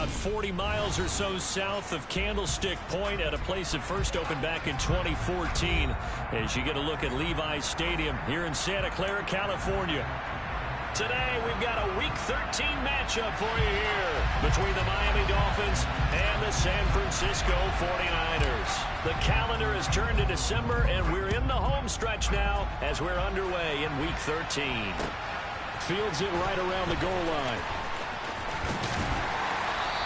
about 40 miles or so south of Candlestick Point at a place that first opened back in 2014 as you get a look at Levi's Stadium here in Santa Clara, California. Today, we've got a Week 13 matchup for you here between the Miami Dolphins and the San Francisco 49ers. The calendar has turned to December, and we're in the home stretch now as we're underway in Week 13. Fields it right around the goal line.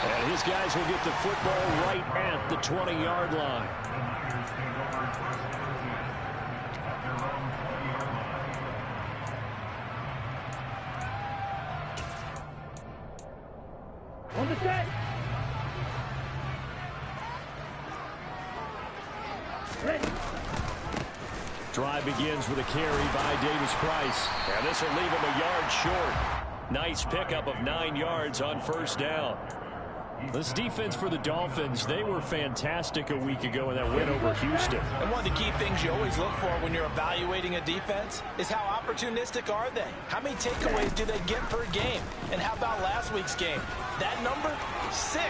And his guys will get the football right at the 20-yard line. On the set. Ready. Drive begins with a carry by Davis Price. And this will leave him a yard short. Nice pickup of 9 yards on first down. This defense for the Dolphins, they were fantastic a week ago in that win over Houston. And one of the key things you always look for when you're evaluating a defense is how opportunistic are they? How many takeaways do they get per game? And how about last week's game? That number, 6.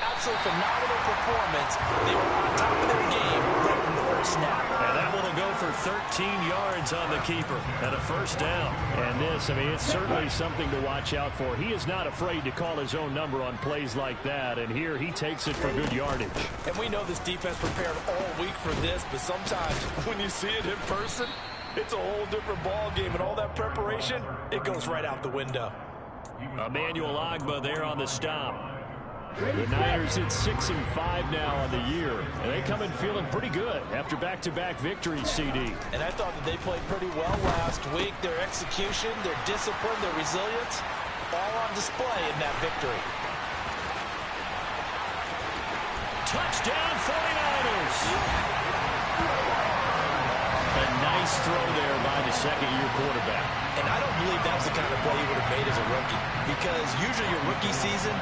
Absolutely phenomenal performance. They were on top of their game right from the first snap. And that one will go for 13 yards on the keeper and a first down. And this, I mean, it's certainly something to watch out for. He is not afraid to call his own number on plays like that. And here he takes it for good yardage. And we know this defense prepared all week for this, but sometimes when you see it in person, it's a whole different ball game. And all that preparation, it goes right out the window. Emmanuel Ogbah there on the stop. The Niners at 6-5 now on the year, and they come in feeling pretty good after back-to-back victories, CD. And I thought that they played pretty well last week. Their execution, their discipline, their resilience, all on display in that victory. Touchdown 49ers! A nice throw there by the second-year quarterback. And I don't believe that's the kind of play he would have made as a rookie, because usually your rookie season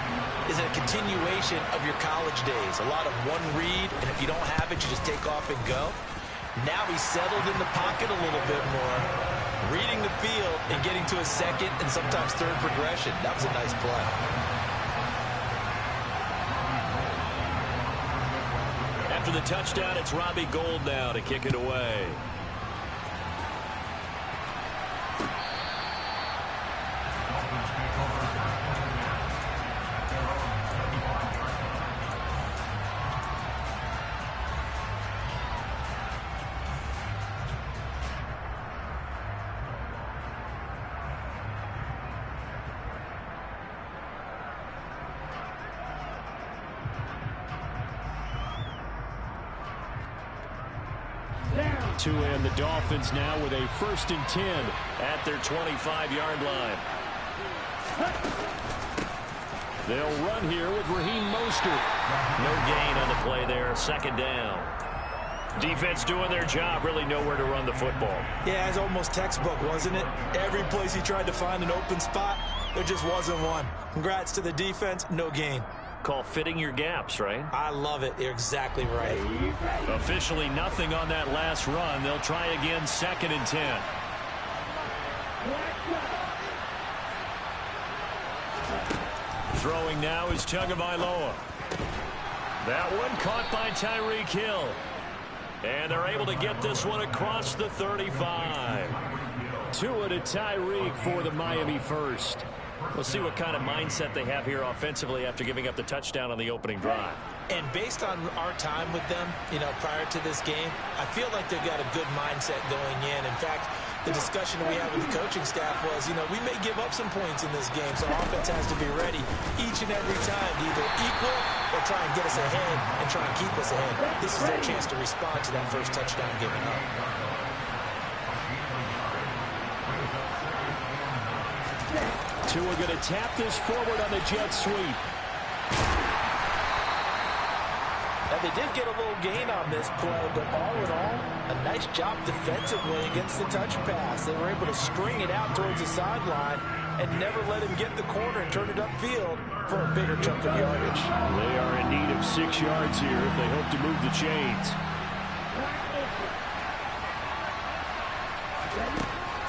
is a continuation of your college days. A lot of one read, and if you don't have it, you just take off and go. Now he's settled in the pocket a little bit more, reading the field and getting to a second and sometimes third progression. That was a nice play. After the touchdown, it's Robbie Gould now to kick it away. To end the Dolphins now with a 1st and 10 at their 25-yard line. They'll run here with Raheem Mostert. No gain on the play there, 2nd down. Defense doing their job, really nowhere to run the football. Yeah, it's almost textbook, wasn't it? Every place he tried to find an open spot, there just wasn't one. Congrats to the defense, no gain. Call fitting your gaps, right? I love it. You're exactly right. Officially nothing on that last run. They'll try again, 2nd and 10. Throwing now is Tagovailoa. That one caught by Tyreek Hill. And they're able to get this one across the 35. Tua to Tyreek for the Miami first. We'll see what kind of mindset they have here offensively after giving up the touchdown on the opening drive. And based on our time with them, prior to this game, I feel like they've got a good mindset going in. In fact, the discussion we had with the coaching staff was, we may give up some points in this game, so our offense has to be ready each and every time to either equal or try and get us ahead and try and keep us ahead. This is their chance to respond to that first touchdown given up. Tua going to tap this forward on the jet sweep. Now, they did get a little gain on this play, but all in all, a nice job defensively against the touch pass. They were able to string it out towards the sideline and never let him get the corner and turn it upfield for a bigger chunk of yardage. They are in need of 6 yards here if they hope to move the chains.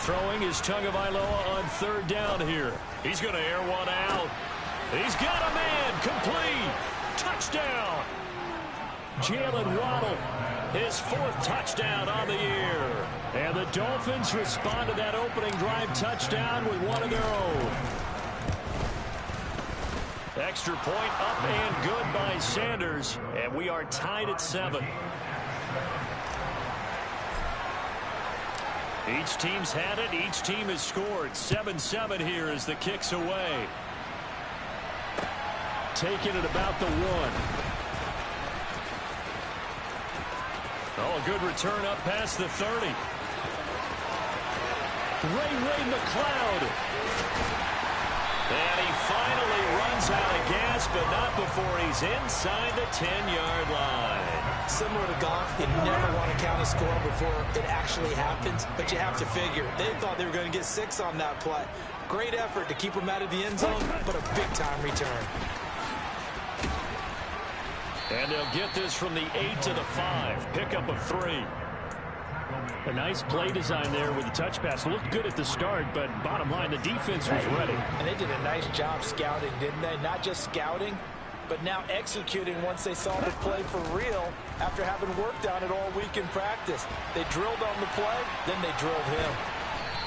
Throwing is Tagovailoa on 3rd down here. He's going to air one out. He's got a man. Complete. Touchdown. Jalen Waddle, his 4th touchdown on the year. And the Dolphins respond to that opening drive touchdown with one of their own. Extra point up and good by Sanders. And we are tied at 7. Each team's had it. Each team has scored. 7-7 here as the kick's away. Taking it about the 1. Oh, a good return up past the 30. Ray McLeod. And he finally runs out of gas, but not before he's inside the 10-yard line. Similar to golf, you never want to count a score before it actually happens, but you have to figure. They thought they were going to get 6 on that play. Great effort to keep them out of the end zone, but a big-time return. And they'll get this from the 8 to the 5. Pickup of 3. A nice play design there with the touch pass. Looked good at the start, but bottom line, the defense was ready. And they did a nice job scouting, didn't they? Not just scouting, but now executing once they saw the play for real after having worked on it all week in practice. They drilled on the play, then they drilled him.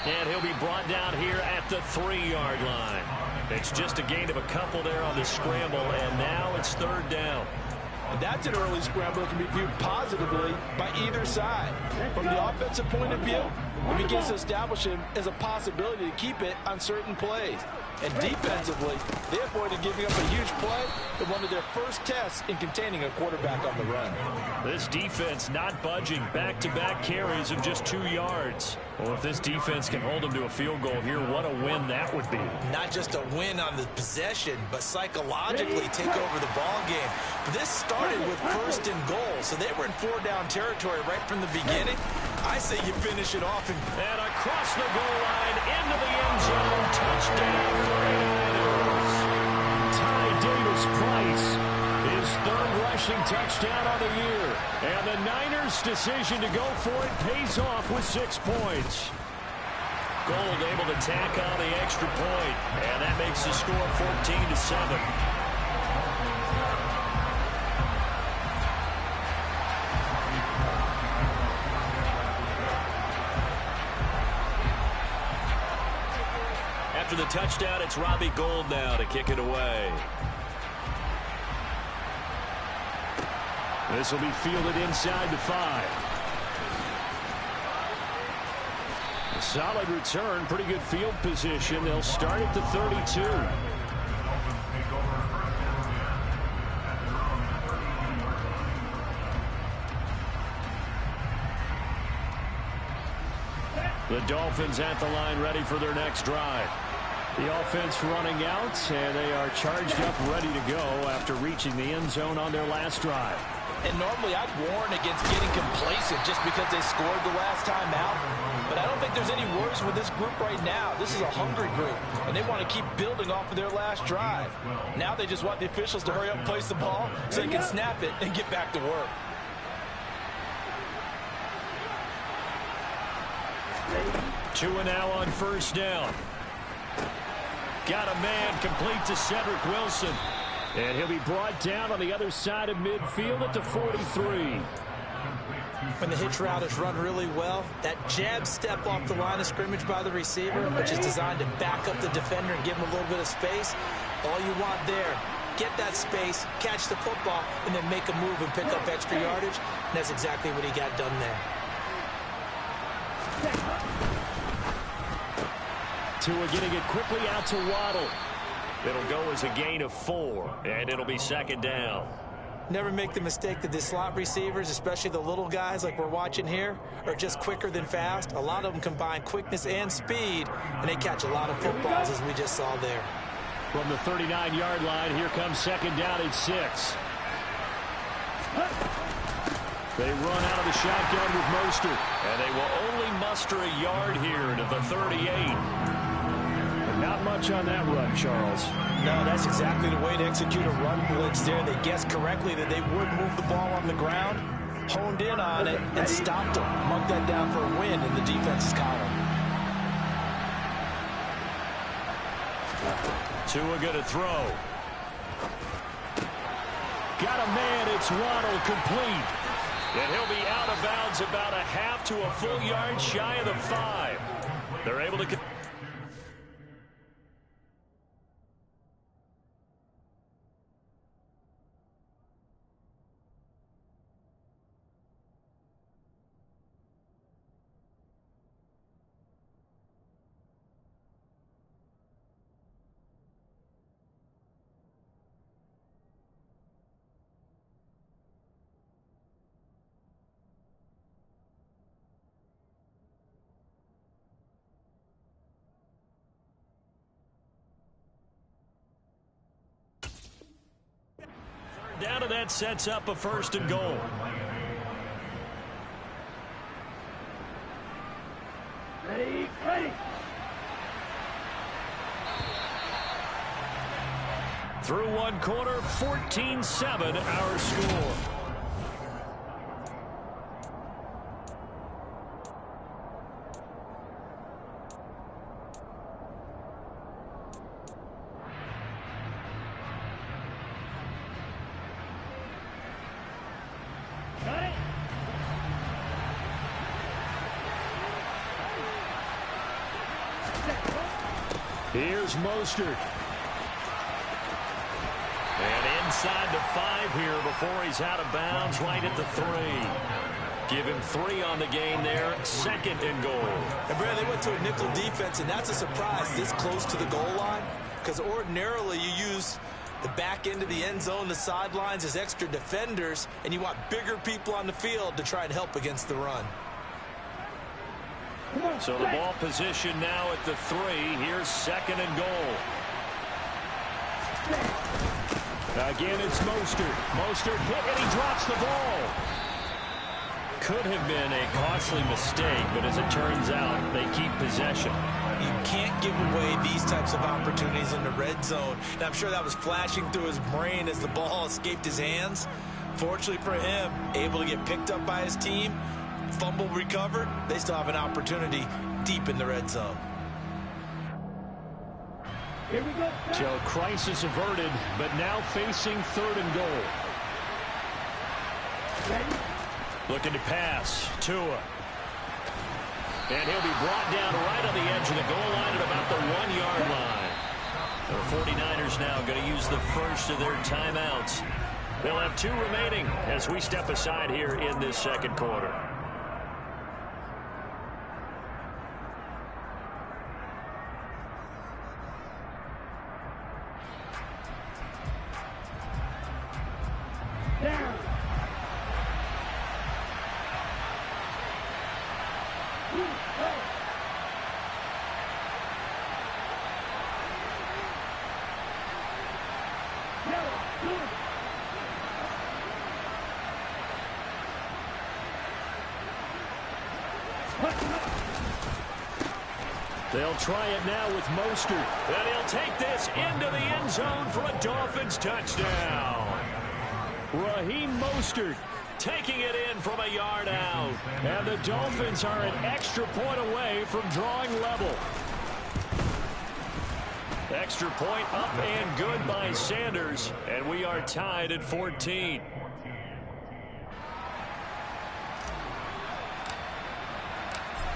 And he'll be brought down here at the 3-yard line. It's just a gain of a couple there on the scramble, and now it's 3rd down. And that's an early scramble that can be viewed positively by either side. From the offensive point of view, it begins to establish him as a possibility to keep it on certain plays. And defensively, they avoided giving up a huge play in one of their first tests in containing a quarterback on the run. This defense not budging. Back-to-back carries of just 2 yards. Well, if this defense can hold them to a field goal here, what a win that would be. Not just a win on the possession, but psychologically take over the ball game. This started with 1st and goal, so they were in 4-down territory right from the beginning. I say you finish it off. And across the goal line, into the end zone, touchdown 49ers. Ty Davis-Price, his 3rd rushing touchdown of the year. And the Niners' decision to go for it pays off with 6 points. Gold able to tack on the extra point, and that makes the score 14-7. After the touchdown, it's Robbie Gould now to kick it away. This will be fielded inside the 5. A solid return, pretty good field position. They'll start at the 32. The Dolphins at the line, ready for their next drive. The offense running out, and they are charged up, ready to go after reaching the end zone on their last drive. And normally I'd warn against getting complacent just because they scored the last time out. But I don't think there's any worries with this group right now. This is a hungry group, and they want to keep building off of their last drive. Now they just want the officials to hurry up and place the ball so they can snap it and get back to work. Tua now on 1st down. Got a man complete to Cedric Wilson. And he'll be brought down on the other side of midfield at the 43. When the hitch route is run really well, that jab step off the line of scrimmage by the receiver, which is designed to back up the defender and give him a little bit of space, all you want there, get that space, catch the football, and then make a move and pick up extra yardage. And that's exactly what he got done there. Tua getting it quickly out to Waddle. It'll go as a gain of 4, and it'll be 2nd down. Never make the mistake that the slot receivers, especially the little guys like we're watching here, are just quicker than fast. A lot of them combine quickness and speed, and they catch a lot of footballs, as we just saw there. From the 39-yard line, here comes 2nd down at 6. They run out of the shotgun with Mostert, and they will only muster a yard here to the 38. Not much on that run, Charles. No, that's exactly the way to execute a run blitz there. They guessed correctly that they would move the ball on the ground, honed in on it, and stopped them. Marked that down for a win in the defense's column. Tua going to throw. Got a man. It's Waddle, complete. And he'll be out of bounds about a half to a full yard shy of the 5. They're able to... Down to that sets up a 1st and goal. Ready, ready. Through one quarter, 14-7 our score. Here's Mostert. And inside the 5 here before he's out of bounds, right at the 3. Give him 3 on the gain there, 2nd and goal. And Brad, they went to a nickel defense, and that's a surprise this close to the goal line, because ordinarily you use the back end of the end zone, the sidelines as extra defenders, and you want bigger people on the field to try and help against the run. So the ball position now at the 3. Here's 2nd and goal. Again, it's Mostert. Mostert hit, and he drops the ball. Could have been a costly mistake, but as it turns out, they keep possession. You can't give away these types of opportunities in the red zone. And I'm sure that was flashing through his brain as the ball escaped his hands. Fortunately for him, able to get picked up by his team, fumble recovered. They still have an opportunity deep in the red zone. Here we go. So crisis averted, but now facing 3rd and goal. Ready. Looking to pass. Tua. And he'll be brought down right on the edge of the goal line at about the 1-yard line. The 49ers now going to use the first of their timeouts. They'll have 2 remaining as we step aside here in this 2nd quarter. Down. They'll try it now with Mostert. And he'll take this into the end zone for a Dolphins touchdown. Raheem Mostert taking it in from a yard out. And the Dolphins are an extra point away from drawing level. Extra point up and good by Sanders. And we are tied at 14.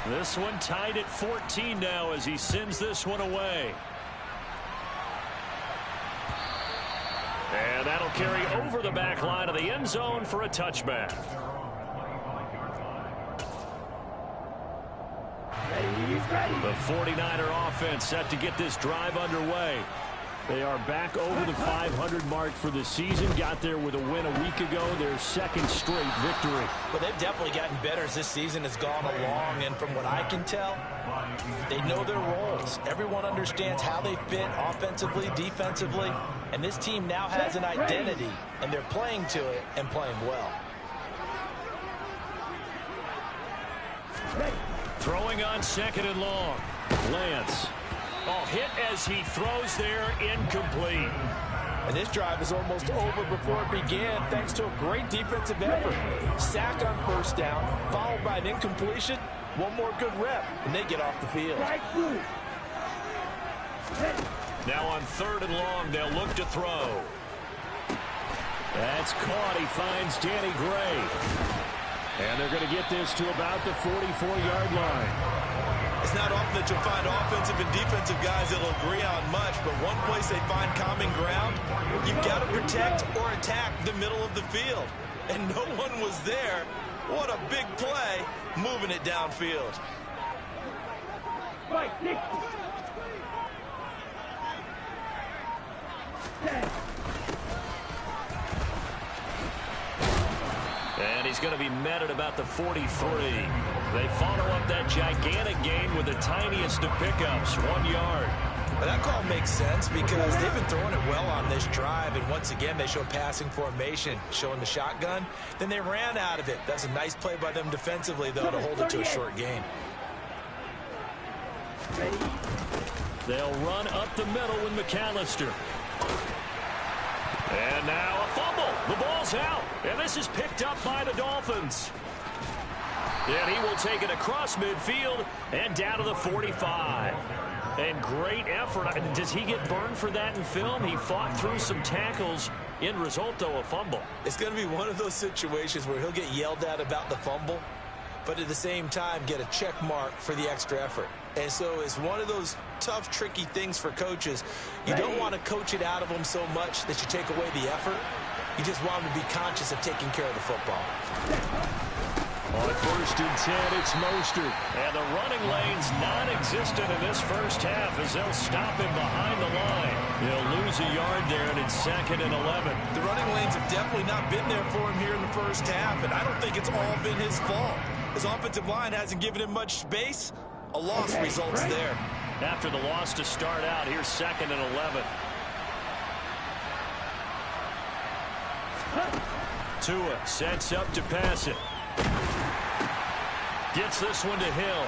This one tied at 14 now as he sends this one away. And that'll carry over the back line of the end zone for a touchback. The 49er offense set to get this drive underway. They are back over the 500 mark for the season. Got there with a win a week ago, their 2nd straight victory. Well, they've definitely gotten better as this season has gone along, and from what I can tell, they know their roles. Everyone understands how they fit offensively, defensively, and this team now has an identity, and they're playing to it and playing well. Throwing on 2nd and long. Lance. Oh, hit as he throws there, incomplete. And this drive is almost over before it began thanks to a great defensive effort. Sack on 1st down, followed by an incompletion. One more good rep, and they get off the field. Now on 3rd and long, they'll look to throw. That's caught. He finds Danny Gray. And they're going to get this to about the 44-yard line. It's not often that you'll find offensive and defensive guys that will agree on much, but one place they find common ground, you've got to protect or attack the middle of the field. And no one was there. What a big play, moving it downfield. Right, Nick. And he's going to be met at about the 43. They follow up that gigantic gain with the tiniest of pickups, 1 yard. Well, that call makes sense because they've been throwing it well on this drive, and once again they show passing formation, showing the shotgun. Then they ran out of it. That's a nice play by them defensively, though, to hold it to a short gain. They'll run up the middle with McAllister. And now a fumble. The ball's out. And this is picked up by the Dolphins. And he will take it across midfield and down to the 45. And great effort. Does he get burned for that in film? He fought through some tackles. End result, though, a fumble. It's going to be one of those situations where he'll get yelled at about the fumble, but at the same time get a check mark for the extra effort. And so it's one of those tough, tricky things for coaches. You don't want to coach it out of them so much that you take away the effort. You just want them to be conscious of taking care of the football. On 1st and 10, it's Mostert. And the running lane's non-existent in this first half as they'll stop him behind the line. He'll lose a yard there, and it's 2nd and 11. The running lanes have definitely not been there for him here in the first half, and I don't think it's all been his fault. His offensive line hasn't given him much space. A loss results there. After the loss to start out, here's 2nd and 11. Tua sets up to pass it. Gets this one to Hill.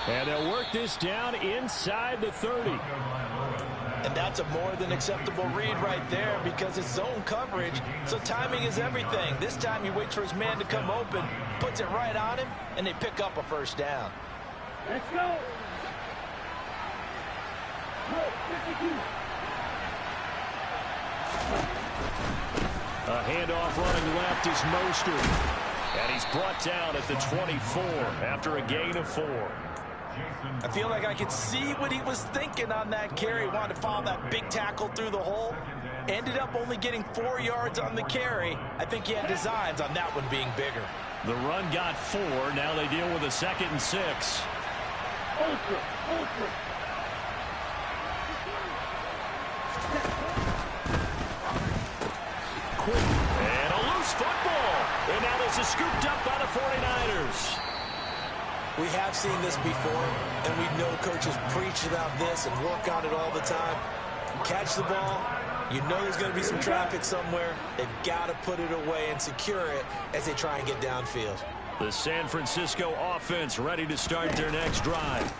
And they'll work this down inside the 30. And that's a more than acceptable read right there because it's zone coverage, so timing is everything. This time he waits for his man to come open, puts it right on him, and they pick up a first down. Let's go. A handoff running left is Mostert. And he's brought down at the 24 after a gain of 4. I feel like I could see what he was thinking on that carry. Wanted to follow that big tackle through the hole. Ended up only getting 4 yards on the carry. I think he had designs on that one being bigger. The run got 4. Now they deal with a 2nd and 6. Quick. And a loose football. And now this is scooped up by the 49ers. We have seen this before, and we know coaches preach about this and work on it all the time. Catch the ball. You know there's going to be some traffic somewhere. They've got to put it away and secure it as they try and get downfield. The San Francisco offense ready to start their next drive.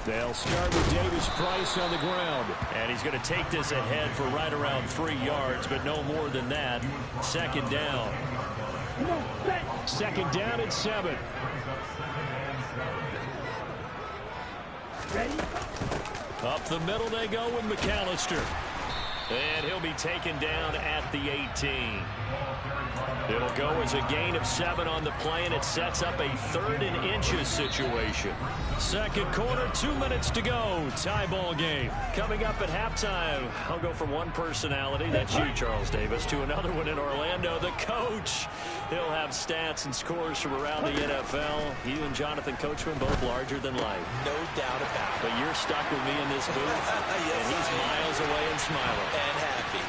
They'll start with Davis Price on the ground. And he's going to take this ahead for right around 3 yards, but no more than that. 2nd down. 2nd down and 7. Up the middle they go with McAllister. And he'll be taken down at the 18. It'll go as a gain of 7 on the play, and it sets up a 3rd and inches situation. 2nd quarter, 2 minutes to go. Tie ball game. Coming up at halftime, I'll go from one personality, that's you, Charles Davis, to another one in Orlando, the coach. He'll have stats and scores from around the NFL. You and Jonathan Coachman both larger than life. No doubt about it. But you're stuck with me in this booth, Yes, and he's miles away and smiling. And happy.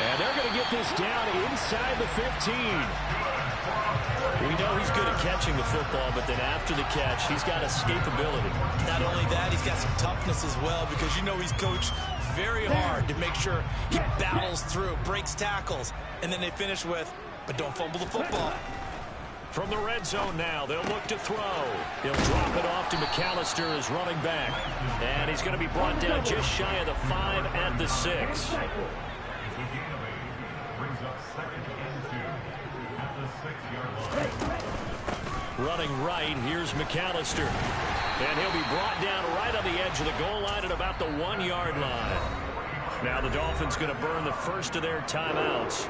And they're going to get this down inside the 15. We know he's good at catching the football, but then after the catch, he's got escapability. Not only that, he's got some toughness as well because you know he's coached very hard to make sure he battles through, breaks tackles, and then they finish with, but don't fumble the football. From the red zone now, they'll look to throw. He'll drop it off to McAllister as running back. And he's going to be brought down just shy of the 5 at the 6. Running right, here's McAllister. And he'll be brought down right on the edge of the goal line at about the 1 yard line. Now the Dolphins going to burn the first of their timeouts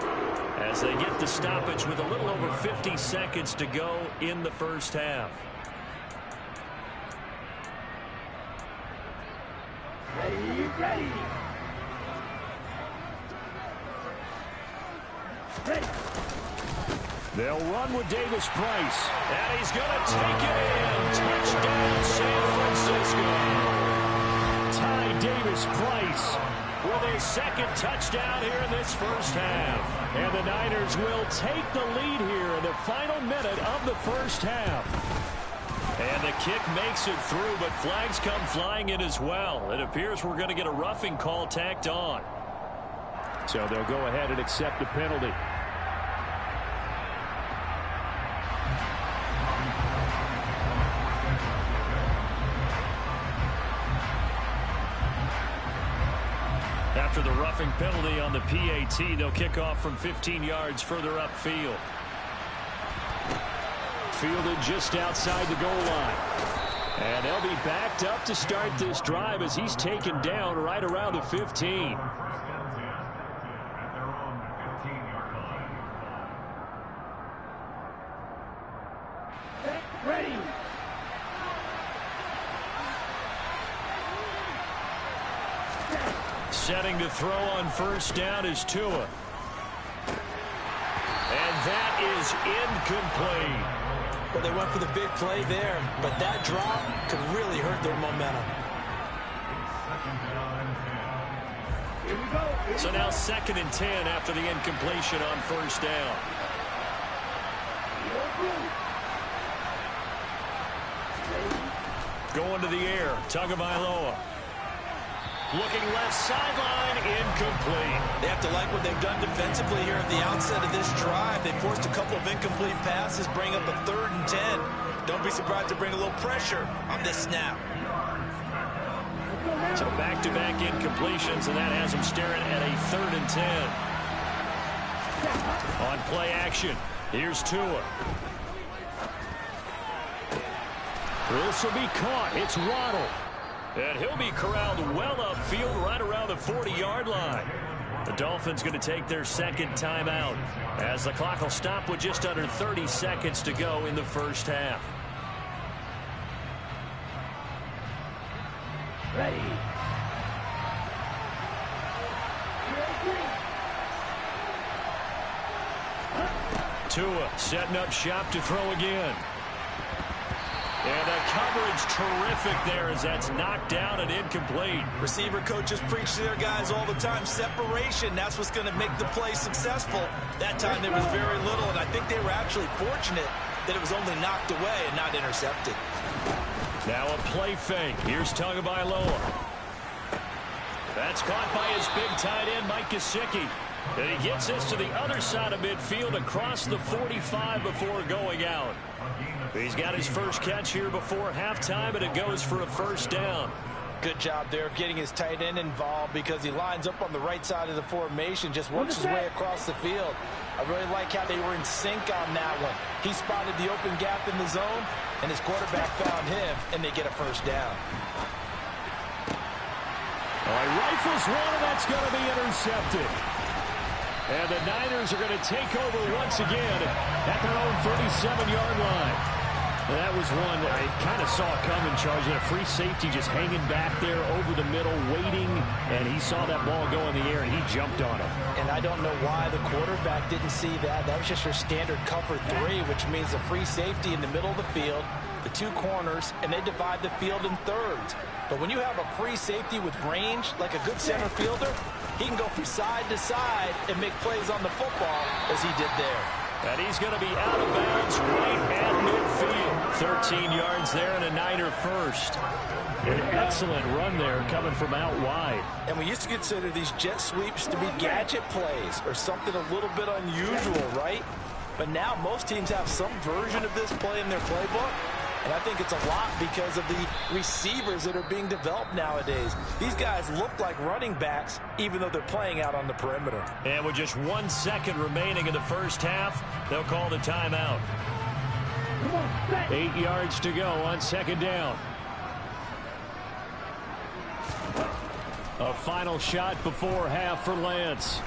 as they get the stoppage with a little over 50 seconds to go in the first half. Ready. They'll run with Davis Price. And he's going to take it in. Touchdown, San Francisco. Ty Davis Price with his second touchdown here in this first half. And the Niners will take the lead here in the final minute of the first half. And the kick makes it through, but flags come flying in as well. It appears we're going to get a roughing call tacked on. So they'll go ahead and accept the penalty. After the roughing penalty on the PAT, they'll kick off from 15 yards further upfield. Fielded just outside the goal line. And they'll be backed up to start this drive as he's taken down right around the 15. Ready. Setting to throw on first down is Tua. And that is incomplete. Well, they went for the big play there, but that drop could really hurt their momentum. Here we go. So now 2nd and 10 after the incompletion on first down. Going to the air, Tagovailoa. Looking left sideline, incomplete. They have to like what they've done defensively here at the outset of this drive. They forced a couple of incomplete passes, bring up a 3rd and 10. Don't be surprised to bring a little pressure on this snap. So back-to-back incompletions, and that has them staring at a 3rd and 10. On play action, here's Tua. This will be caught. It's Waddle. And he'll be corralled well upfield right around the 40-yard line. The Dolphins going to take their 2nd timeout as the clock will stop with just under 30 seconds to go in the first half. Ready. Tua setting up shop to throw again. And the coverage terrific there as that's knocked down and incomplete. Receiver coaches preach to their guys all the time. Separation, that's what's going to make the play successful. That time there was very little, and I think they were actually fortunate that it was only knocked away and not intercepted. Now a play fake. Here's Tagovailoa. That's caught by his big tight end, Mike Gesicki. And he gets this to the other side of midfield across the 45 before going out. He's got his first catch here before halftime, and it goes for a first down. Good job there of getting his tight end involved because he lines up on the right side of the formation, just works his way across the field. I really like how they were in sync on that one. He spotted the open gap in the zone, and his quarterback found him, and they get a first down. All right, rifles one, and that's going to be intercepted. And the Niners are going to take over once again at their own 37-yard line. That was one that I kind of saw coming, Charles. A free safety just hanging back there over the middle, waiting, and he saw that ball go in the air, and he jumped on it. And I don't know why the quarterback didn't see that. That was just your standard cover 3, which means a free safety in the middle of the field, the 2 corners, and they divide the field in thirds. But when you have a free safety with range, like a good center fielder, he can go from side to side and make plays on the football as he did there. And he's going to be out of bounds right at midfield. 13 yards there and a Niner first. An excellent run there coming from out wide. And we used to consider these jet sweeps to be gadget plays or something a little bit unusual, right? But now most teams have some version of this play in their playbook. And I think it's a lot because of the receivers that are being developed nowadays. These guys look like running backs, even though they're playing out on the perimeter. And with just 1 second remaining in the first half, they'll call the timeout. 8 yards to go on second down. A final shot before half for Lance.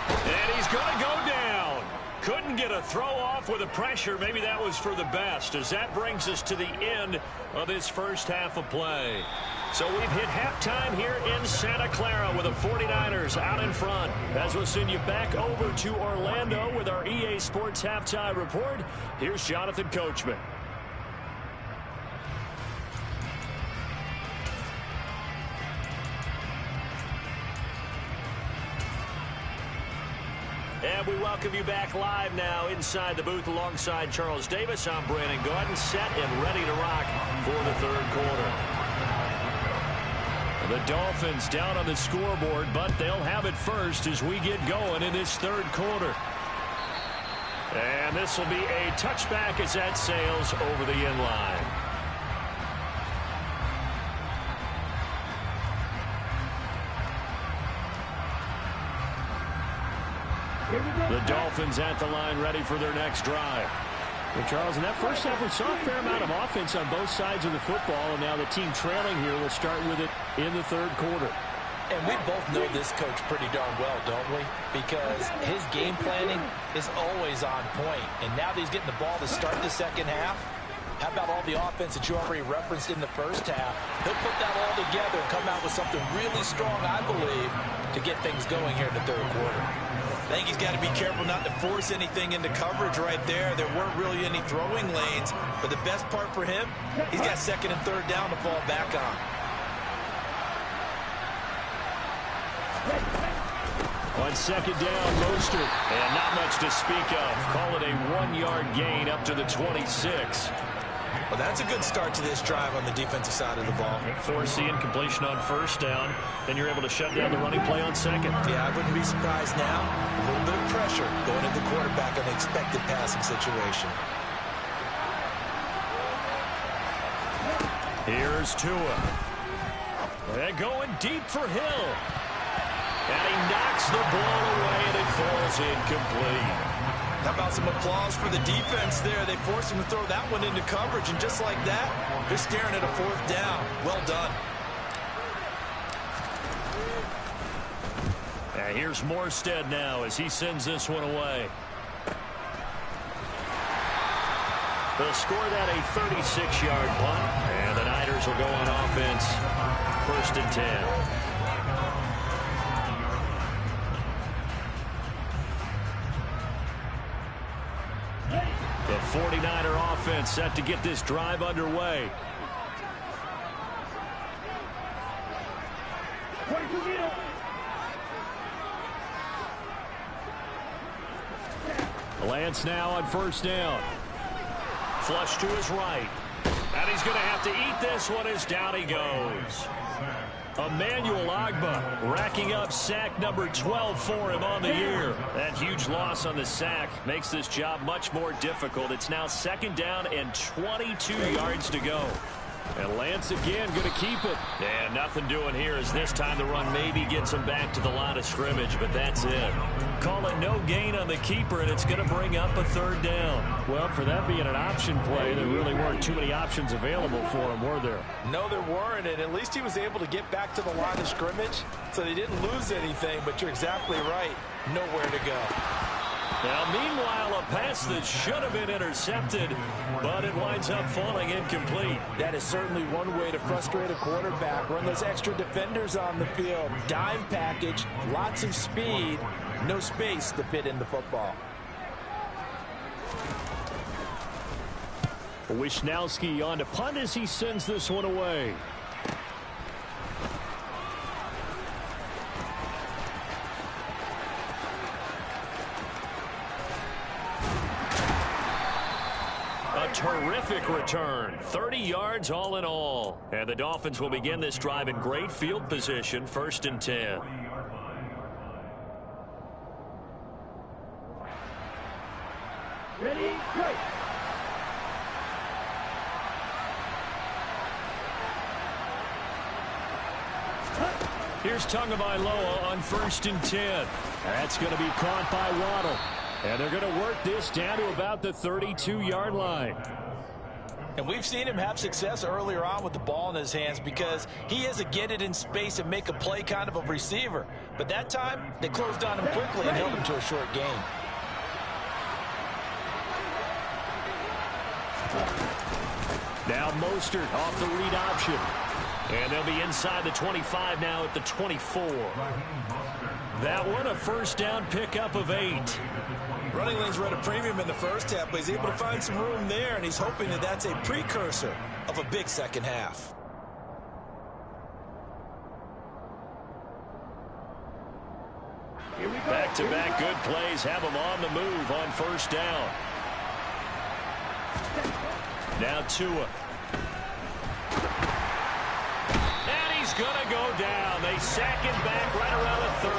And he's going to go down. Couldn't get a throw off with the pressure. Maybe that was for the best, as that brings us to the end of this first half of play. So we've hit halftime here in Santa Clara with the 49ers out in front. As we'll send you back over to Orlando with our EA Sports Halftime Report, here's Jonathan Coachman. And we welcome you back live now inside the booth alongside Charles Davis. I'm Brandon Gordon, set and ready to rock for the third quarter. The Dolphins down on the scoreboard, but they'll have it first as we get going in this third quarter. And this will be a touchback as that sails over the end line. The Dolphins at the line ready for their next drive. Well, Charles, in that first half, we saw a fair amount of offense on both sides of the football, and now the team trailing here will start with it in the third quarter. And we both know this coach pretty darn well, don't we? Because his game planning is always on point. And now that he's getting the ball to start the second half, how about all the offense that you already referenced in the first half? He'll put that all together and come out with something really strong, I believe, to get things going here in the third quarter. I think he's got to be careful not to force anything into coverage right there. There weren't really any throwing lanes. But the best part for him, he's got second and third down to fall back on. On second down, Mostert. And not much to speak of. Call it a 1-yard gain up to the 26. Well, that's a good start to this drive on the defensive side of the ball. Force the incompletion on first down. Then you're able to shut down the running play on second. Yeah, I wouldn't be surprised now. A little bit of pressure going into the quarterback in the expected passing situation. Here's Tua. They're going deep for Hill. And he knocks the ball away, and it falls incomplete. How about some applause for the defense there? They forced him to throw that one into coverage, and just like that, they're staring at a fourth down. Well done. And here's Morstead now as he sends this one away. They'll score that a 36-yard punt, and the Niners will go on offense. First and 10. The 49er offense set to get this drive underway. Lance now on first down. Flush to his right. And he's going to have to eat this one as down he goes. Emmanuel Ogbah racking up sack number 12 for him on the year. That huge loss on the sack makes this job much more difficult. It's now second down and 22 yards to go. And Lance again going to keep it. And nothing doing here as this time the run maybe gets him back to the line of scrimmage, but that's it. Call it no gain on the keeper, and it's going to bring up a third down. Well, for that being an option play, there really weren't too many options available for him, were there? No, there weren't, and at least he was able to get back to the line of scrimmage, so they didn't lose anything, but you're exactly right. Nowhere to go. Now, meanwhile, a pass that should have been intercepted, but it winds up falling incomplete. That is certainly one way to frustrate a quarterback. Run those extra defenders on the field. Dime package, lots of speed, no space to fit in the football. Wisnowski on to punt as he sends this one away. Terrific return. 30 yards all in all. And the Dolphins will begin this drive in great field position. First and 10. Ready, go. Here's Tagovailoa on first and 10. That's going to be caught by Waddle. And they're going to work this down to about the 32-yard line. And we've seen him have success earlier on with the ball in his hands because he is a get it in space and make a play kind of a receiver. But that time, they closed on him quickly and held him to a short gain. Now Mostert off the read option. And they'll be inside the 25 now at the 24. That one, a first down pickup of 8. Running lanes were at a premium in the first half, but he's able to find some room there, and he's hoping that that's a precursor of a big second half. Back-to-back good plays have him on the move on first down. Now Tua. And he's going to go down. They sack him back right around the 30.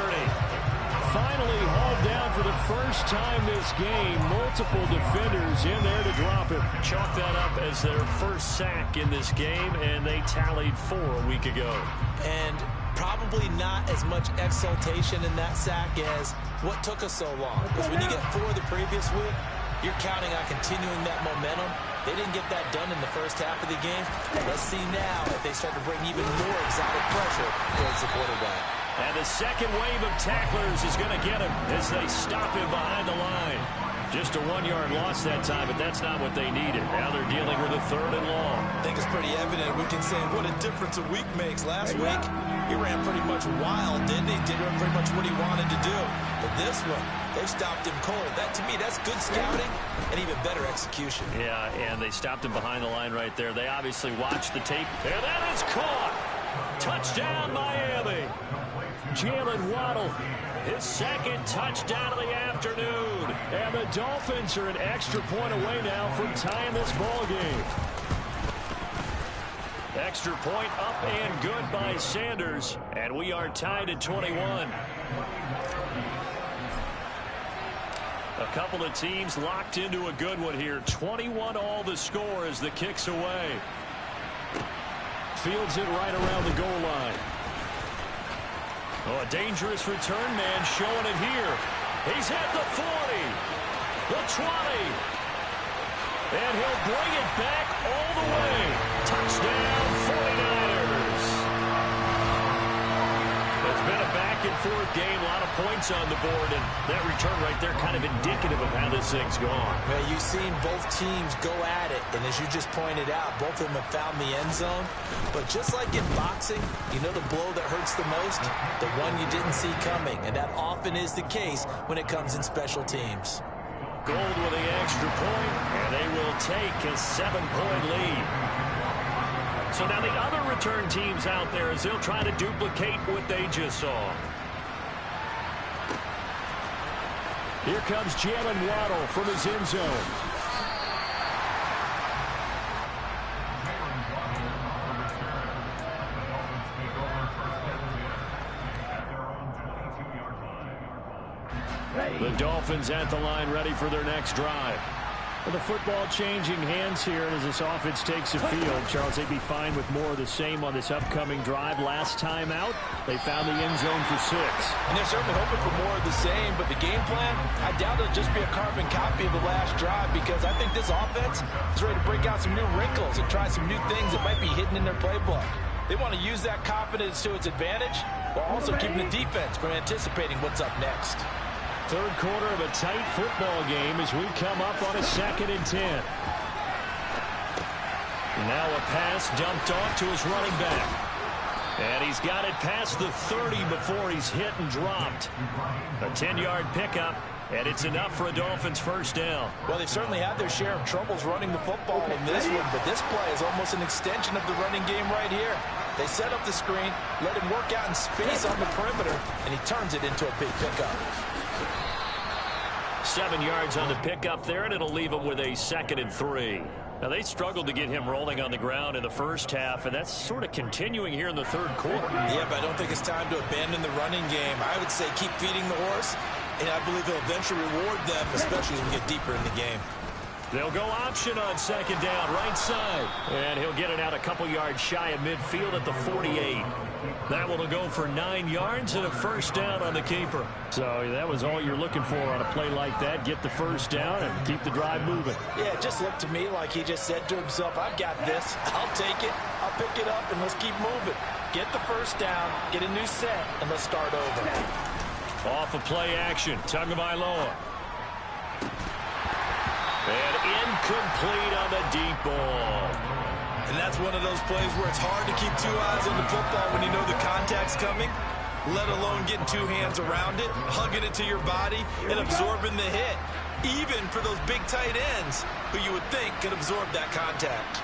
Finally hauled down for the first time this game. Multiple defenders in there to drop him. Chalk that up as their first sack in this game, and they tallied 4 a week ago. And probably not as much exultation in that sack as what took us so long. Because when you get 4 the previous week, you're counting on continuing that momentum. They didn't get that done in the first half of the game. Let's see now if they start to bring even more exotic pressure towards the quarterback. And the second wave of tacklers is going to get him as they stop him behind the line. Just a 1-yard loss that time, but that's not what they needed. Now they're dealing with a 3rd and long. I think it's pretty evident. We can say what a difference a week makes. Last week, he ran pretty much wild, didn't he? Did pretty much what he wanted to do. But this one, they stopped him cold. That, to me, that's good scouting and even better execution. Yeah, and they stopped him behind the line right there. They obviously watched the tape. And that is caught. Touchdown, Miami. Jalen Waddle, his second touchdown of the afternoon. And the Dolphins are an extra point away now from tying this ball game. Extra point up and good by Sanders. And we are tied at 21. A couple of teams locked into a good one here. 21 all the score as the kick's away. Fields it right around the goal line. Oh, a dangerous return man showing it here. He's at the 40, the 20, and he'll bring it back all the way. Touchdown, 49ers. It's been a back-and-forth game, a lot of points on the board, and that return right there kind of indicative of how this thing's gone. Well, you've seen both teams go at it, and as you just pointed out, both of them have found the end zone. But just like in boxing, you know the blow that hurts the most? The one you didn't see coming, and that often is the case when it comes in special teams. Gold with the extra point, and they will take a 7-point lead. So now the other return teams out there as they'll try to duplicate what they just saw. Here comes Jalen Waddle from his end zone. The Dolphins at the line ready for their next drive. Well, the football changing hands here as this offense takes the field. Charles, they'd be fine with more of the same on this upcoming drive. Last time out, they found the end zone for 6. And they're certainly hoping for more of the same, but the game plan, I doubt it'll just be a carbon copy of the last drive because I think this offense is ready to break out some new wrinkles and try some new things that might be hidden in their playbook. They want to use that confidence to its advantage while also keeping the defense from anticipating what's up next. Third quarter of a tight football game as we come up on a 2nd and 10. Now a pass dumped off to his running back. And he's got it past the 30 before he's hit and dropped. A 10-yard pickup, and it's enough for a Dolphins first down. Well, they've certainly had their share of troubles running the football in this one, but this play is almost an extension of the running game right here. They set up the screen, let him work out in space on the perimeter, and he turns it into a big pickup. 7 yards on the pickup there, and it'll leave him with a 2nd and 3. Now, they struggled to get him rolling on the ground in the first half, and that's sort of continuing here in the third quarter. Yeah, but I don't think it's time to abandon the running game. I would say keep feeding the horse, and I believe he'll eventually reward them, especially as we get deeper in the game. They'll go option on second down, right side. And he'll get it out a couple yards shy of midfield at the 48. That one will go for 9 yards and a first down on the keeper. So that was all you're looking for on a play like that. Get the first down and keep the drive moving. Yeah, it just looked to me like he just said to himself, I've got this. I'll take it. I'll pick it up, and let's keep moving. Get the first down, get a new set, and let's start over. Off of play action, Tagovailoa. And incomplete on the deep ball. And that's one of those plays where it's hard to keep 2 eyes on the football when you know the contact's coming, let alone getting 2 hands around it, hugging it to your body, and absorbing the hit, even for those big tight ends who you would think could absorb that contact.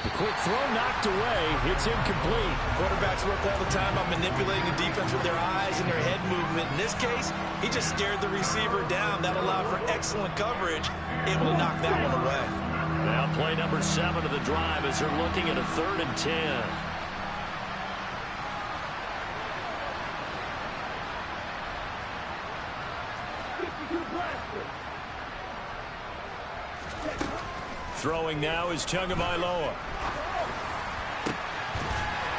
The quick throw knocked away. It's incomplete. Quarterbacks work all the time on manipulating the defense with their eyes and their head movement. In this case, he just stared the receiver down. That allowed for excellent coverage, able to knock that one away. Now play number 7 of the drive as they're looking at a 3rd and 10. Throwing now is Tagovailoa.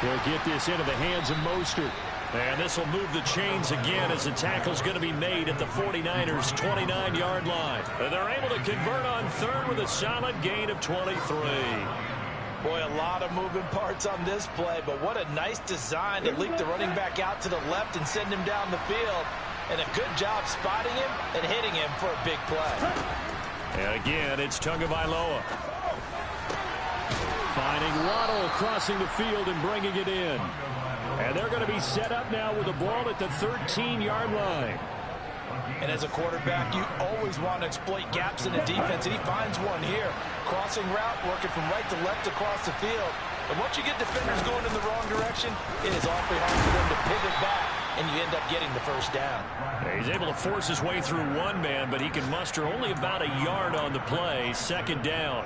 He'll get this into the hands of Mostert. And this will move the chains again as the tackle's going to be made at the 49ers' 29-yard line. And they're able to convert on 3rd with a solid gain of 23. Boy, a lot of moving parts on this play, but what a nice design to leak the running back out to the left and send him down the field. And a good job spotting him and hitting him for a big play. And again, it's Tagovailoa. Finding Waddle crossing the field and bringing it in. And they're going to be set up now with the ball at the 13-yard line. And as a quarterback, you always want to exploit gaps in the defense, and he finds one here. Crossing route, working from right to left across the field. And once you get defenders going in the wrong direction, it is awfully hard for them to pivot back, and you end up getting the first down. He's able to force his way through one man, but he can muster only about a yard on the play. 2nd down.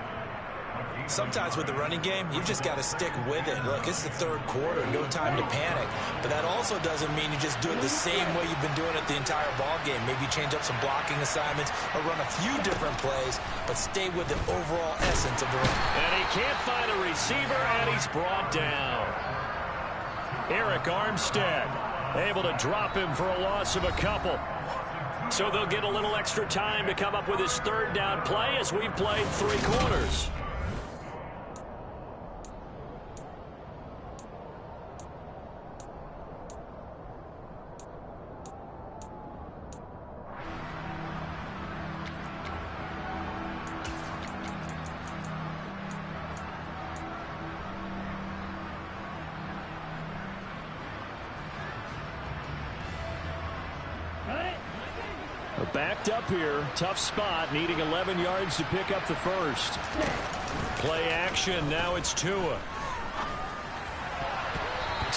Sometimes with the running game, you've just got to stick with it. Look, it's the 3rd quarter, no time to panic. But that also doesn't mean you just do it the same way you've been doing it the entire ball game. Maybe change up some blocking assignments or run a few different plays, but stay with the overall essence of the run. And he can't find a receiver, and he's brought down. Eric Armstead able to drop him for a loss of a couple. So they'll get a little extra time to come up with his 3rd down play as we've played 3 quarters. Backed up here, tough spot, needing 11 yards to pick up the first. Play action, now it's Tua.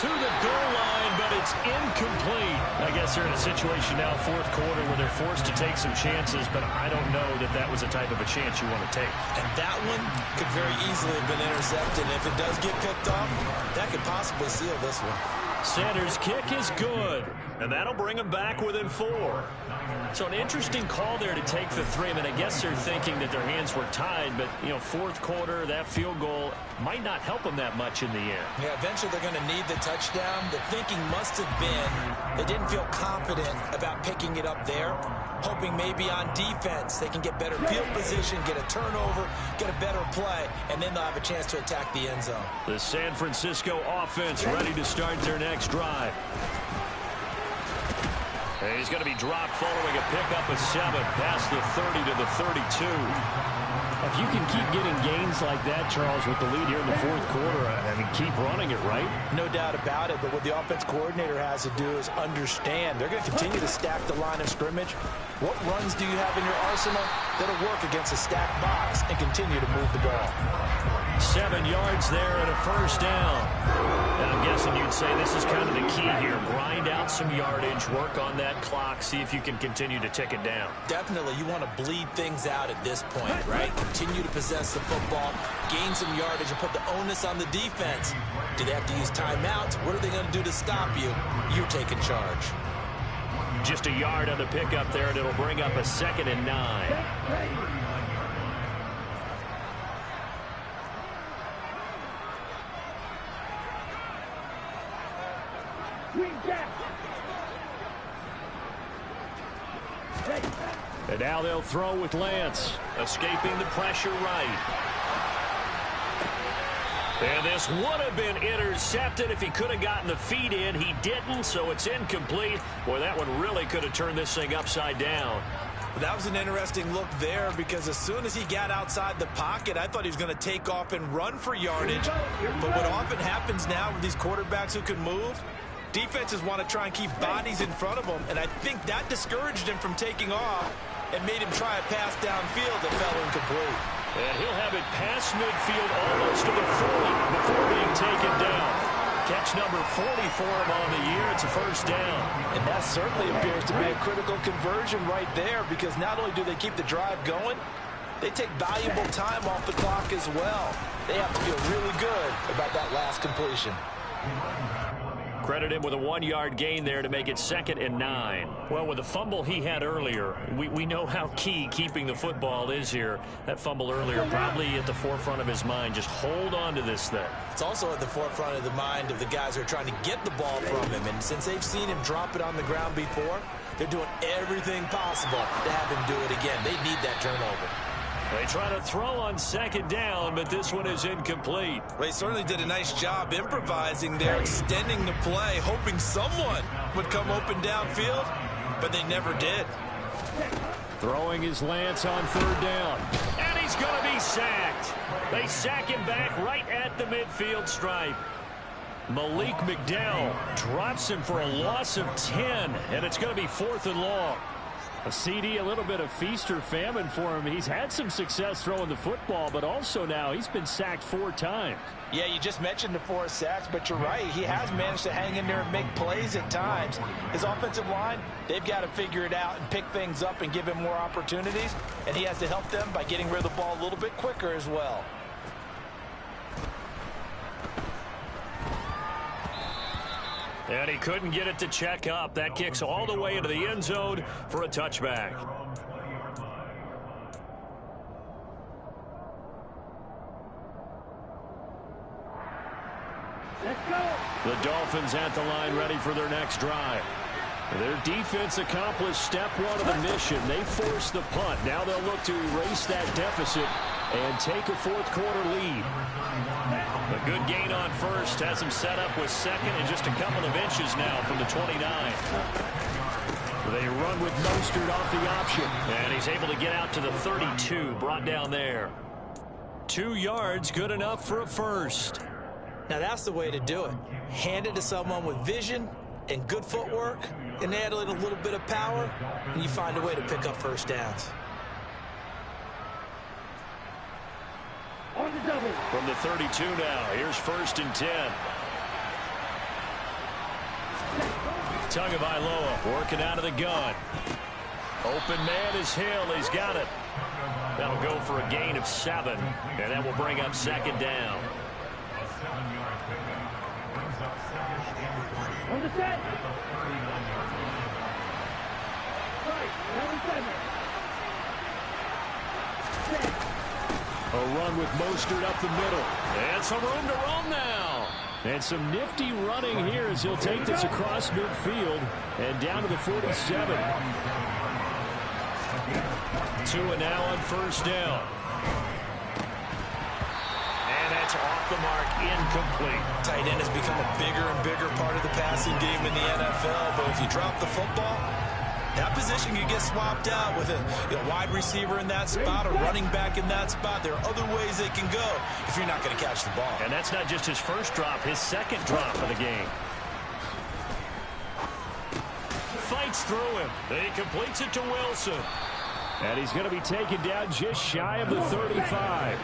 To the goal line, but it's incomplete. I guess they're in a situation now, 4th quarter, where they're forced to take some chances, but I don't know that that was the type of a chance you want to take. And that one could very easily have been intercepted. And if it does get picked off, that could possibly seal this one. Sanders' kick is good, and that'll bring them back within 4. So an interesting call there to take the 3. I mean, I guess they're thinking that their hands were tied, but, you know, 4th quarter, that field goal might not help them that much in the end. Yeah, eventually they're going to need the touchdown. The thinking must have been they didn't feel confident about picking it up there, hoping maybe on defense they can get better field position, get a turnover, get a better play, and then they'll have a chance to attack the end zone. The San Francisco offense ready to start their next drive. And he's going to be dropped following a pickup of 7 past the 30 to the 32. If you can keep getting gains like that, Charles, with the lead here in the 4th quarter, I mean, keep running it, right? No doubt about it, but what the offense coordinator has to do is understand. They're going to continue to stack the line of scrimmage. What runs do you have in your arsenal that'll work against a stacked box and continue to move the ball? 7 yards there and a first down. And I'm guessing you'd say this is kind of the key here. Grind out some yardage, work on that clock, see if you can continue to tick it down. Definitely, you want to bleed things out at this point, right? Continue to possess the football, gain some yardage, and put the onus on the defense. Do they have to use timeouts? What are they going to do to stop you? You're taking charge. Just a yard on the pickup there, and it'll bring up a 2nd and 9. And now they'll throw with Lance, escaping the pressure right. And this would have been intercepted if he could have gotten the feet in. He didn't, so it's incomplete. Boy, that one really could have turned this thing upside down. Well, that was an interesting look there because as soon as he got outside the pocket, I thought he was going to take off and run for yardage. But what often happens now with these quarterbacks who can move, defenses want to try and keep bodies in front of them, and I think that discouraged him from taking off and made him try a pass downfield that fell incomplete. And he'll have it past midfield almost to the 40 before being taken down. Catch number 40 for him on the year. It's a first down. And that certainly appears to be a critical conversion right there because not only do they keep the drive going, they take valuable time off the clock as well. They have to feel really good about that last completion. Credit him with a 1-yard gain there to make it 2nd and 9. Well, with the fumble he had earlier, we know how key keeping the football is here. That fumble earlier probably at the forefront of his mind. Just hold on to this thing. It's also at the forefront of the mind of the guys who are trying to get the ball from him. And since they've seen him drop it on the ground before, they're doing everything possible to have him do it again. They need that turnover. They try to throw on 2nd down, but this one is incomplete. They certainly did a nice job improvising there, extending the play, hoping someone would come open downfield, but they never did. Throwing his Lance on 3rd down. And he's going to be sacked. They sack him back right at the midfield stripe. Malik McDowell drops him for a loss of 10, and it's going to be 4th and long. A CD, a little bit of feast or famine for him. He's had some success throwing the football, but also now he's been sacked 4 times. Yeah, you just mentioned the 4 sacks, but you're right. He has managed to hang in there and make plays at times. His offensive line, they've got to figure it out and pick things up and give him more opportunities, and he has to help them by getting rid of the ball a little bit quicker as well. And he couldn't get it to check up. That kicks all the way into the end zone for a touchback. Let's go. The Dolphins at the line ready for their next drive. Their defense accomplished step 1 of the mission. They forced the punt. Now they'll look to erase that deficit and take a 4th quarter lead. A good gain on first has him set up with 2nd and just a couple of inches now from the 29. They run with Mostert off the option, and he's able to get out to the 32, brought down there. 2 yards, good enough for a first. Now that's the way to do it. Hand it to someone with vision and good footwork, and add in a little bit of power, and you find a way to pick up first downs. On the double. From the 32 now, here's 1st and 10. Tagovailoa working out of the gun. Open man is Hill. He's got it. That'll go for a gain of 7, and that will bring up 2nd down. On the set. Right, number 7. Set. A run with Mostert up the middle. And some room to roam now. And some nifty running here as he'll take this across midfield and down to the 47. 2 and now on 1st down. And that's off the mark, incomplete. Tight end has become a bigger and bigger part of the passing game in the NFL, but if you drop the football, that position can get swapped out with a wide receiver in that spot, a running back in that spot. There are other ways they can go if you're not going to catch the ball. And that's not just his first drop, his 2nd drop of the game. Fights through him. He completes it to Wilson. And he's going to be taken down just shy of the 35.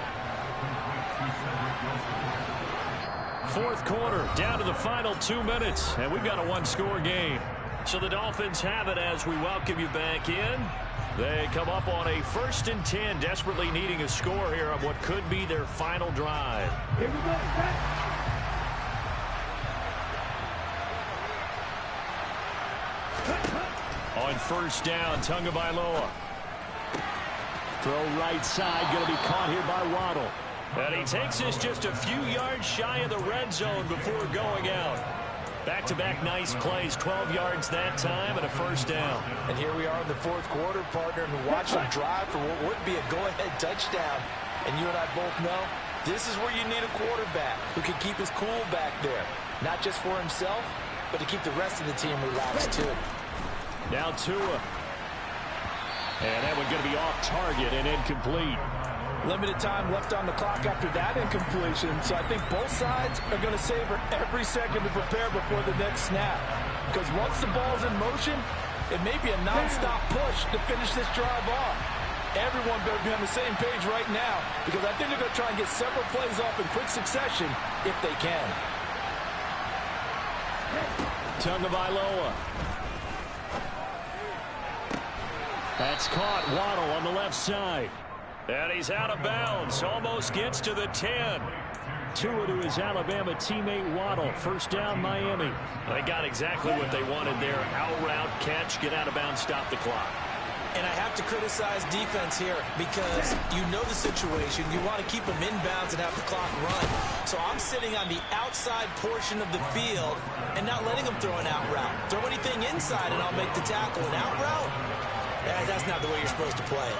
4th quarter, down to the final 2 minutes, and we've got a 1-score game. So the Dolphins have it as we welcome you back in. They come up on a 1st and 10, desperately needing a score here on what could be their final drive. Here we go. Set. On first down, Tagovailoa. Throw right side, going to be caught here by Waddle. And he takes this just a few yards shy of the red zone before going out. Back-to-back nice plays, 12 yards that time and a first down. And here we are in the fourth quarter, partner, and watch them drive for what would be a go-ahead touchdown. And you and I both know this is where you need a quarterback who can keep his cool back there. Not just for himself, but to keep the rest of the team relaxed too. Now Tua. And that one going to be off target and incomplete. Limited time left on the clock after that incompletion, so I think both sides are going to savor every second to prepare before the next snap. Because once the ball's in motion, it may be a non-stop push to finish this drive off. Everyone better be on the same page right now, because I think they're going to try and get several plays off in quick succession if they can. Tagovailoa. That's caught. Waddle on the left side. And he's out of bounds. Almost gets to the 10. Tua to his Alabama teammate Waddle. First down, Miami. They got exactly what they wanted there. Out route, catch, get out of bounds, stop the clock. And I have to criticize defense here because you know the situation. You want to keep them inbounds and have the clock run. So I'm sitting on the outside portion of the field and not letting them throw an out route. Throw anything inside and I'll make the tackle. An out route? That's not the way you're supposed to play it.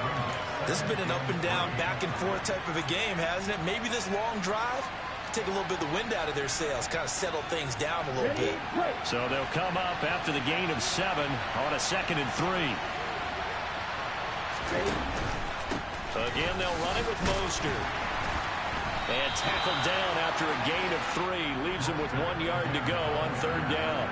This has been an up and down, back and forth type of a game, hasn't it? Maybe this long drive take a little bit of the wind out of their sails, kind of settle things down a little bit. So they'll come up after the gain of 7 on a 2nd and 3. Again, they'll run it with Mostert. And tackled down after a gain of 3. Leaves him with 1 yard to go on 3rd down.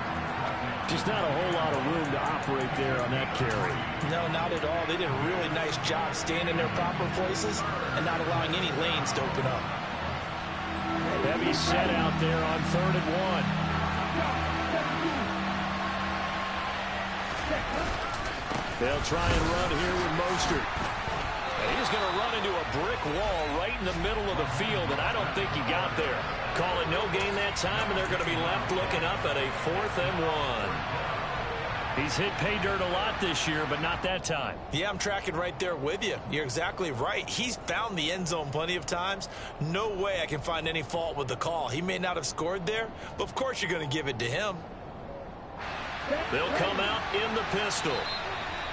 Just not a whole lot of room to operate there on that carry. No, not at all. They did a really nice job staying in their proper places and not allowing any lanes to open up. Heavy set out there on 3rd and 1. They'll try and run here with Mostert. And he's going to run into a brick wall right in the middle of the field, and I don't think he got there. Call it no gain that time, and they're going to be left looking up at a 4th and 1. He's hit pay dirt a lot this year, but not that time. Yeah, I'm tracking right there with you. You're exactly right. He's found the end zone plenty of times. No way I can find any fault with the call. He may not have scored there, but of course you're going to give it to him. They'll come out in the pistol.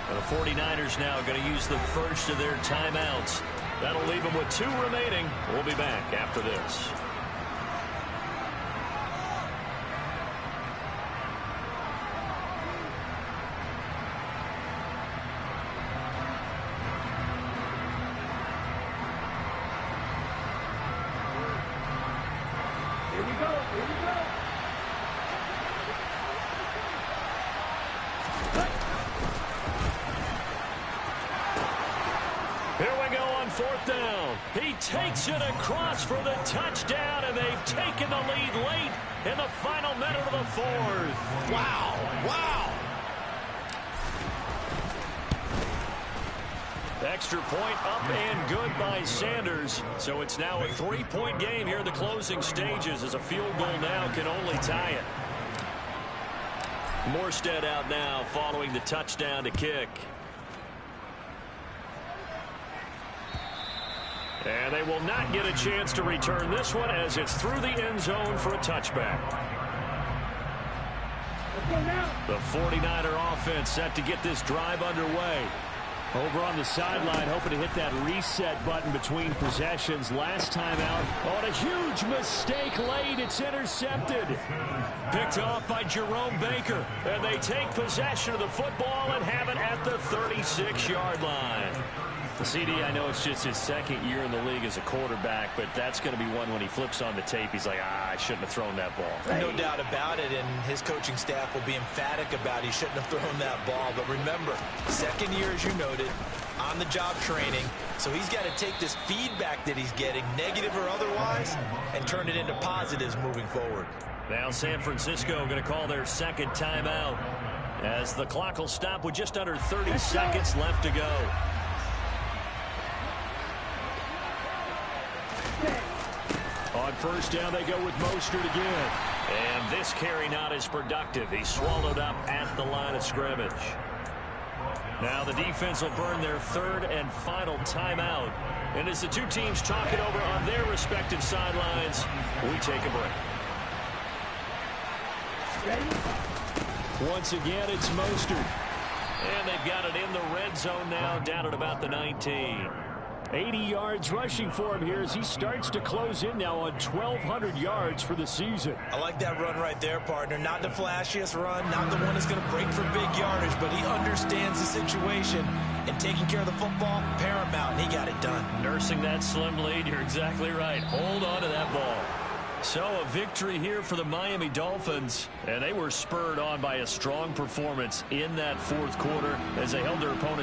And the 49ers now going to use the first of their timeouts. That'll leave them with 2 remaining. We'll be back after this. Here we go. Here we go on 4th down. He takes it across for the touchdown, and they've taken the lead late in the final minute of the 4th. Wow. Extra point up and good by Sanders. So it's now a 3-point game here in the closing stages, as a field goal now can only tie it. Morstead out now following the touchdown to kick. And they will not get a chance to return this one, as it's through the end zone for a touchback. The 49er offense set to get this drive underway. Over on the sideline, hoping to hit that reset button between possessions. Last time out, on a huge mistake late, it's intercepted. Picked off by Jerome Baker, and they take possession of the football and have it at the 36-yard line. CD, I know it's just his 2nd year in the league as a quarterback, but that's going to be one when he flips on the tape, he's like, I shouldn't have thrown that ball. No doubt about it, and his coaching staff will be emphatic about he shouldn't have thrown that ball. But remember, 2nd year, as you noted, on-the-job training, so he's got to take this feedback that he's getting, negative or otherwise, and turn it into positives moving forward. Now San Francisco going to call their 2nd timeout, as the clock will stop with just under 30 seconds left to go. On first down, they go with Mostert again. And this carry not as productive. He's swallowed up at the line of scrimmage. Now the defense will burn their third and final timeout. And as the two teams talk it over on their respective sidelines, we take a break. Once again, it's Mostert. And they've got it in the red zone now, down at about the 19. 80 yards rushing for him here as he starts to close in now on 1,200 yards for the season. I like that run right there, partner. Not the flashiest run, not the one that's going to break for big yardage, but he understands the situation, and taking care of the football, paramount, and he got it done. Nursing that slim lead, you're exactly right. Hold on to that ball. So a victory here for the Miami Dolphins, and they were spurred on by a strong performance in that fourth quarter as they held their opponents